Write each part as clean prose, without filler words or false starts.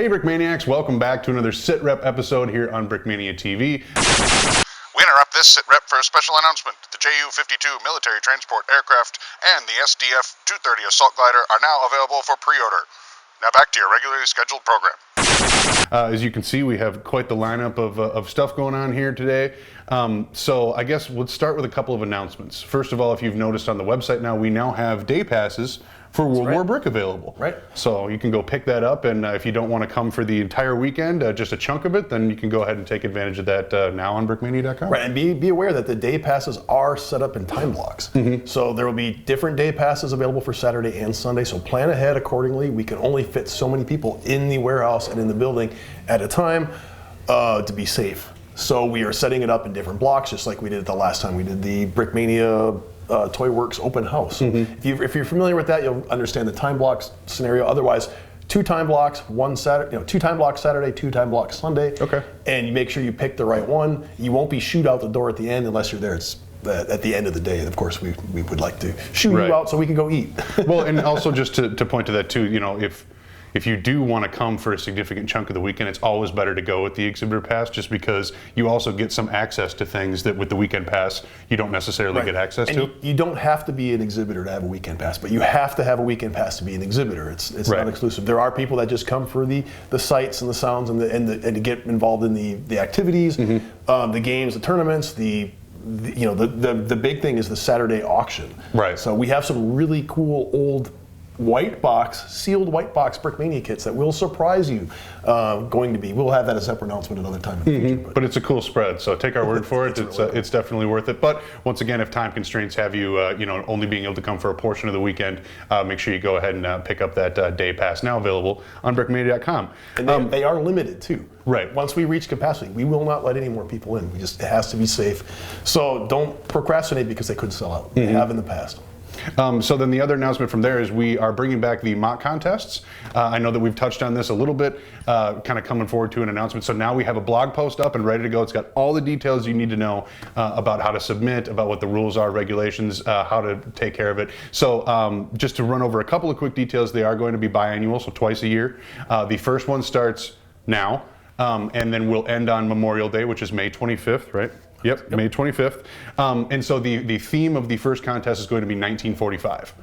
Hey Brickmaniacs, welcome back to another SitRep episode here on Brickmania TV. We interrupt this SitRep for a special announcement. The Ju-52 military transport aircraft and the SDF-230 assault glider are now available for pre-order. Now back to your regularly scheduled program. As you can see, we have quite the lineup of stuff going on here today. So I guess let's start with a couple of announcements. First of all, if you've noticed on the website now, we now have day passes for World War Brick available. Right. So you can go pick that up, and if you don't want to come for the entire weekend, just a chunk of it, then you can go ahead and take advantage of that now on brickmania.com. Right, and be aware that the day passes are set up in time blocks. Mm-hmm. So there will be different day passes available for Saturday and Sunday, so plan ahead accordingly. We can only fit so many people in the warehouse and in the building at a time to be safe. So we are setting it up in different blocks, just like we did the last time we did the Brickmania Toy Works open house. Mm-hmm. If you're familiar with that, you'll understand the time blocks scenario. Otherwise, 2 time blocks, 2 time blocks Saturday, 2 time blocks Sunday. Okay. And you make sure you pick the right one. You won't be shoot out the door at the end unless you're there. It's at the end of the day. Of course, we would like to shoot you out so we can go eat. Well, and also just to point to that too, you know, if you do want to come for a significant chunk of the weekend, it's always better to go with the exhibitor pass, just because you also get some access to things that with the weekend pass you don't necessarily get access to. You don't have to be an exhibitor to have a weekend pass, but you have to have a weekend pass to be an exhibitor. It's not exclusive. There are people that just come for the sights and the sounds and to get involved in the activities, the games, the tournaments, the big thing is the Saturday auction. Right. So we have some really cool old sealed white box Brickmania kits that will surprise you. We'll have that as a separate announcement another time in the future. But it's a cool spread, so take our word for it. It's definitely worth it. But once again, if time constraints have you, only being able to come for a portion of the weekend, make sure you go ahead and pick up that day pass, now available on brickmania.com. And they are limited too. Right. Once we reach capacity, we will not let any more people in. It has to be safe. So don't procrastinate because they could sell out. They have in the past. So then the other announcement from there is we are bringing back the mock contests. I know that we've touched on this a little bit, kind of coming forward to an announcement. So now we have a blog post up and ready to go. It's got all the details you need to know about how to submit, about what the rules are, regulations, how to take care of it. So just to run over a couple of quick details, they are going to be biannual, so twice a year. The first one starts now, and then we'll end on Memorial Day, which is May 25th, right? Yep, May 25th. And so the theme of the first contest is going to be 1945.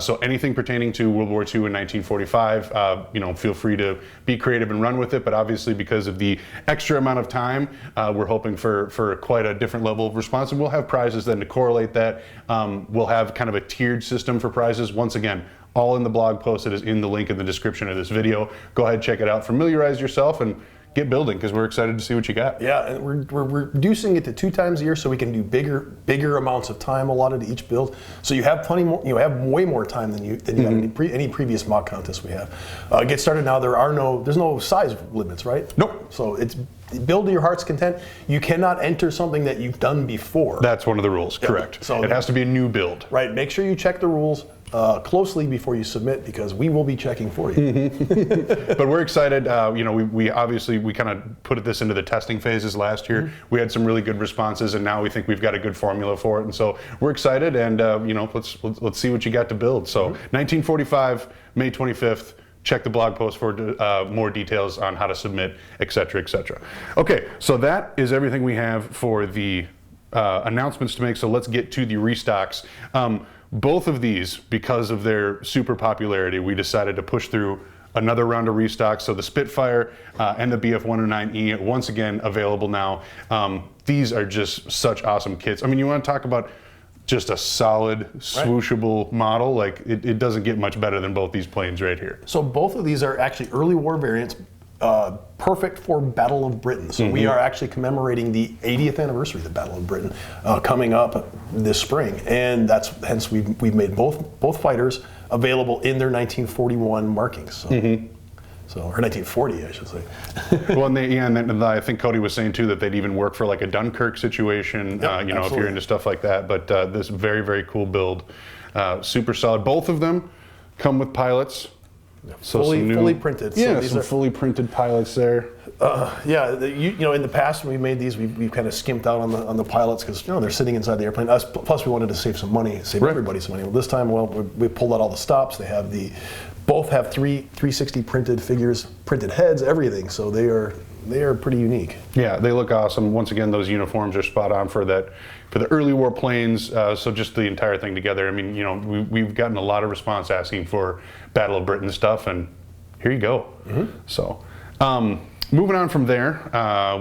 So anything pertaining to World War II and 1945, feel free to be creative and run with it. But obviously, because of the extra amount of time, we're hoping for quite a different level of response. And we'll have prizes then to correlate that. We'll have kind of a tiered system for prizes. Once again, all in the blog post that is in the link in the description of this video. Go ahead, check it out, familiarize yourself, and get building, because we're excited to see what you got. Yeah, and we're reducing it to 2 times a year so we can do bigger amounts of time allotted to each build. So you have plenty more. You have way more time than you had any previous mock contest we have. Get started now. There's no size limits, right? Nope. So it's build to your heart's content. You cannot enter something that you've done before. That's one of the rules. Correct. So it has to be a new build. Right. Make sure you check the rules closely before you submit, because we will be checking for you. But we're excited. We obviously kind of put this into the testing phases last year. We had some really good responses, and now we think we've got a good formula for it. And so we're excited, and let's see what you got to build. So 1945, May 25th. Check the blog post for more details on how to submit, et cetera, et cetera. Okay, so that is everything we have for the announcements to make. So let's get to the restocks. Both of these, because of their super popularity, we decided to push through another round of restocks. So the Spitfire and the Bf 109E, once again available now. These are just such awesome kits. I mean, you want to talk about just a solid, swooshable model. Like it doesn't get much better than both these planes right here. So both of these are actually early war variants, perfect for Battle of Britain. So we are actually commemorating the 80th anniversary of the Battle of Britain coming up this spring, and hence we've made both fighters available in their 1941 markings. So, or 1940, I should say. Well, and I think Cody was saying too that they'd even work for like a Dunkirk situation, if you're into stuff like that. But this very, very cool build, super solid. Both of them come with pilots. So fully printed. Yeah, so some fully printed pilots there. In the past when we made these, we've kind of skimped out on the pilots because they're sitting inside the airplane. Plus, we wanted to save some money, save everybody some money. Well, this time, we pulled out all the stops. They have the both have 360 printed figures, printed heads, everything. So they are pretty unique. Yeah, they look awesome. Once again, those uniforms are spot on for the early war planes. So just the entire thing together. I mean, you know, we've gotten a lot of response asking for Battle of Britain stuff, and here you go. So moving on from there,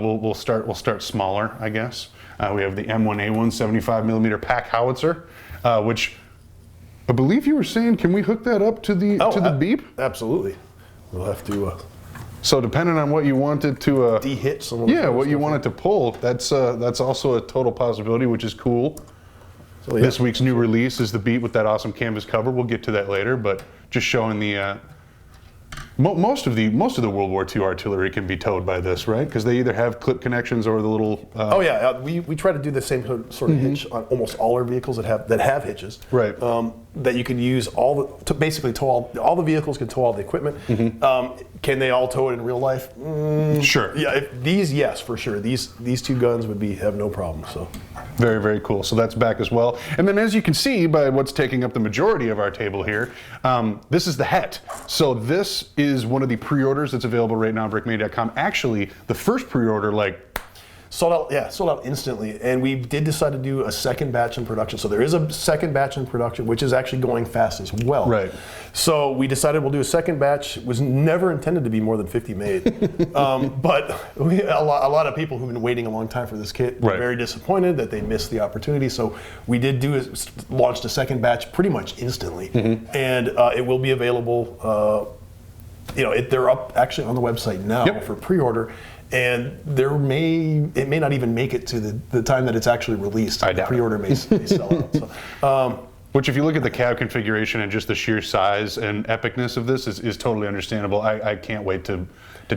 we'll start smaller, I guess. We have the M1A1 75mm pack howitzer, which I believe you were saying, can we hook that up to the beep? Absolutely. We'll have to. So depending on what you wanted to de-hit some of the what you wanted to pull, that's also a total possibility, which is cool. So, This week's new release is the beat with that awesome canvas cover. We'll get to that later, but just showing the most of the World War II artillery can be towed by this, right? Because they either have clip connections or the little. We try to do the same sort of hitch on almost all our vehicles that have hitches. Right. That you can use to basically tow all the vehicles can tow all the equipment. Can they all tow it in real life? Sure. Yeah. Yes, for sure. These two guns would have no problem. So. Very, very cool. So that's back as well. And then as you can see by what's taking up the majority of our table here, this is the het. So this is one of the pre-orders that's available right now on Brickmania.com. Actually, the first pre-order, sold out instantly, and we did decide to do a second batch in production. So there is a second batch in production, which is actually going fast as well. Right. So we decided we'll do a second batch. It was never intended to be more than 50 made, but a lot of people who've been waiting a long time for this kit were very disappointed that they missed the opportunity. So we did launched a second batch pretty much instantly, and it will be available. They're up actually on the website now for pre-order. And it may not even make it to the time that it's actually released. I doubt pre-order may sell out. So, which, if you look at the cab configuration and just the sheer size and epicness of this, is totally understandable. I can't wait to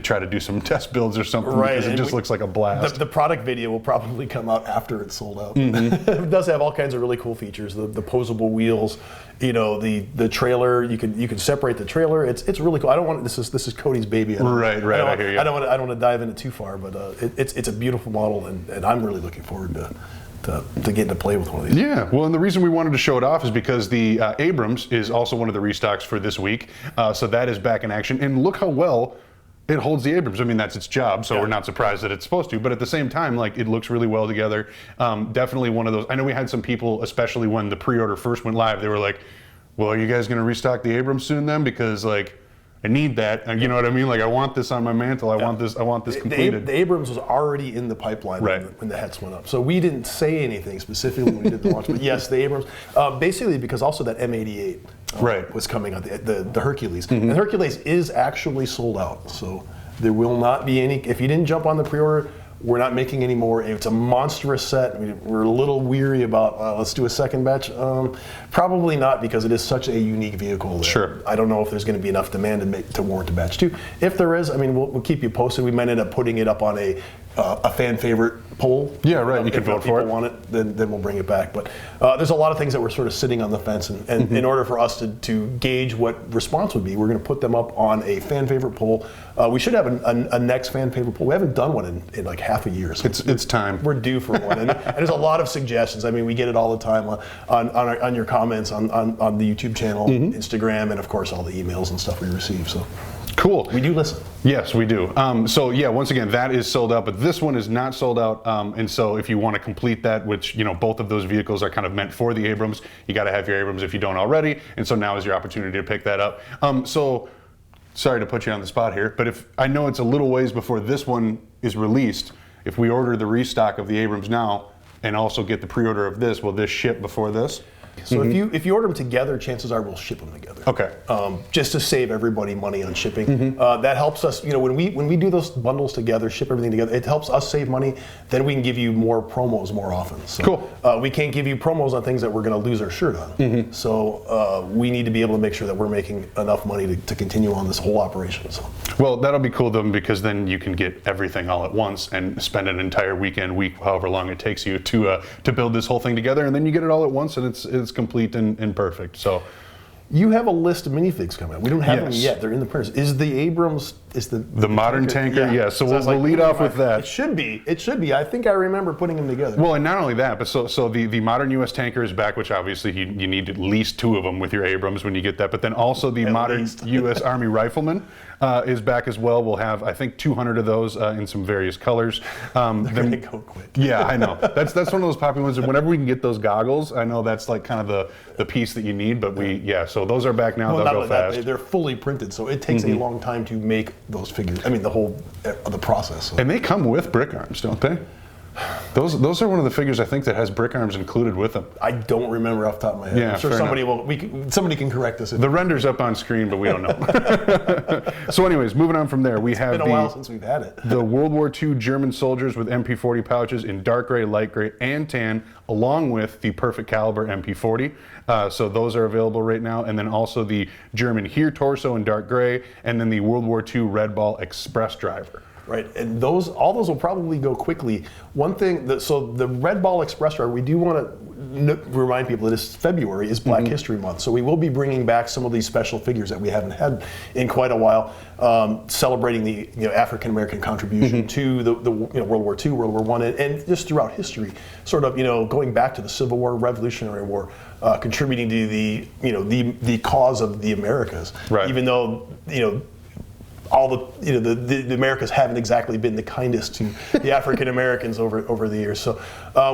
try to do some test builds or something, because it just looks like a blast. The product video will probably come out after it's sold out. It does have all kinds of really cool features. The posable wheels, the trailer. You can separate the trailer. It's really cool. I don't want this is Cody's baby. Right. I hear you. I don't want to dive into too far, but it's a beautiful model, and I'm really looking forward to getting to play with one of these. Yeah, well, and the reason we wanted to show it off is because the Abrams is also one of the restocks for this week. So that is back in action, and look how well it holds the Abrams. I mean, that's its job, so we're not surprised that it's supposed to. But at the same time, it looks really well together. Definitely one of those. I know we had some people, especially when the pre-order first went live, they were like, well, are you guys going to restock the Abrams soon then? Because, I need that. You know what I mean? I want this on my mantle. I want this completed. The Abrams was already in the pipeline when the hets went up. So we didn't say anything specifically when we did the launch. But yes, the Abrams, basically because also that M88 was coming out, the Hercules. And the Hercules is actually sold out. So there will not be any, if you didn't jump on the pre-order, we're not making any more. It's a monstrous set. We're a little weary about, let's do a second batch. Probably not, because it is such a unique vehicle. Sure. I don't know if there's going to be enough demand to warrant a batch 2. If there is, we'll keep you posted. We might end up putting it up on a fan favorite poll. Yeah, right. You can vote for it. If people want it, then we'll bring it back. But there's a lot of things that we're sort of sitting on the fence, and in order for us to gauge what response would be, we're going to put them up on a fan favorite poll. We should have a next fan favorite poll. We haven't done one in half a year. So it's time. We're due for one, and there's a lot of suggestions. We get it all the time on your comments on the YouTube channel, Instagram, and of course all the emails and stuff we receive. So. Cool. We do listen. Yes, we do. So yeah, once again, that is sold out, but this one is not sold out. And so if you want to complete that, which, both of those vehicles are kind of meant for the Abrams, you got to have your Abrams if you don't already. And so now is your opportunity to pick that up. So sorry to put you on the spot here, but if I know it's a little ways before this one is released, if we order the restock of the Abrams now and also get the pre-order of this, will this ship before this? So if you order them together, chances are we'll ship them together. Okay. Just to save everybody money on shipping. That helps us. When we do those bundles together, ship everything together, it helps us save money. Then we can give you more promos more often. So, cool. We can't give you promos on things that we're going to lose our shirt on. So we need to be able to make sure that we're making enough money to continue on this whole operation. So. Well, that'll be cool then, because then you can get everything all at once and spend an entire week, however long it takes you to build this whole thing together, and then you get it all at once, and it's complete and perfect. So you have a list of minifigs coming out. We don't have them yet. They're in the printers. Is the Abrams is the modern tanker. Yeah. So we'll lead off with that. It should be. It should be. I think I remember putting them together. Well, and not only that, but so the modern U.S. tanker is back, which obviously you need at least 2 of them with your Abrams when you get that. But then also the modern U.S. Army rifleman is back as well. We'll have, I think, 200 of those in some various colors. They're going to go quick. Yeah, I know. That's one of those popular ones. And whenever we can get those goggles, I know that's like kind of the piece that you need. But so those are back now. Well, they'll go fast. They're fully printed, so it takes a long time to make those figures. I mean, the process. So. And they come with brick arms, don't they? Those are one of the figures I think that has brick arms included with them. I don't remember off the top of my head. Yeah, I'm sure somebody can correct us. The render's up on screen, but we don't know. So anyways, moving on from there, we have been a while since we've had it. The World War II German soldiers with MP40 pouches in dark gray, light gray, and tan, along with the perfect caliber MP40. So those are available right now. And then also the German Heer torso in dark gray, and then the World War II Red Ball Express driver. Right, and all those will probably go quickly. One thing, so the Red Ball Express driver, we do want to remind people that this February is Black History Month, so we will be bringing back some of these special figures that we haven't had in quite a while, celebrating the African American contribution to the World War II, World War I, and just throughout history, sort of going back to the Civil War, Revolutionary War, contributing to the cause of the Americas, right. Even though all the Americas haven't exactly been the kindest to the African Americans over the years. So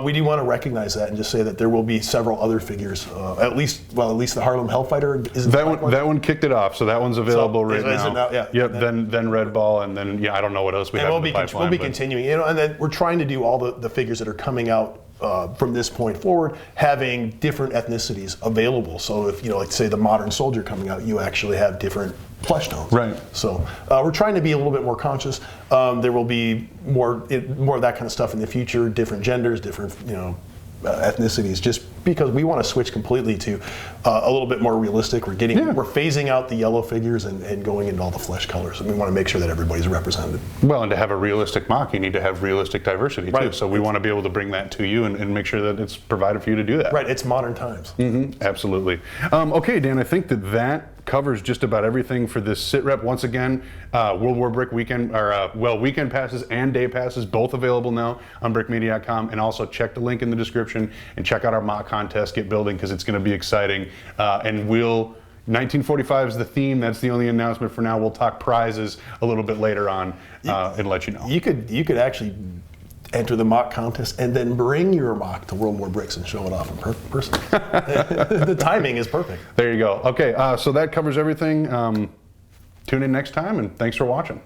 we do want to recognize that and just say that there will be several other figures. At least the Harlem Hellfighter is that one kicked it off. So that one's available right now. Yeah. Yep. Then Red Ball, and then I don't know what else we have in the pipeline. We'll be continuing. And then we're trying to do all the figures that are coming out from this point forward, having different ethnicities available. So if like say the modern soldier coming out, you actually have different flesh tones. Right. So we're trying to be a little bit more conscious. There will be more of that kind of stuff in the future. Different genders, different ethnicities. Just because we want to switch completely to a little bit more realistic. We're phasing out the yellow figures and going into all the flesh colors. And we want to make sure that everybody's represented. Well, and to have a realistic mock, you need to have realistic diversity too. Right. So we want to be able to bring that to you and make sure that it's provided for you to do that. Right. It's modern times. Absolutely. Okay, Dan. I think that covers just about everything for this SitRep. Once again, World War Brick weekend, weekend passes and day passes, both available now on Brickmania.com. And also check the link in the description and check out our mock contest, get building, because it's going to be exciting. And 1945 is the theme. That's the only announcement for now. We'll talk prizes a little bit later on and let you know. You could actually enter the mock contest and then bring your mock to World War Bricks and show it off in person. The timing is perfect. There you go. Okay, so that covers everything. Tune in next time, and thanks for watching.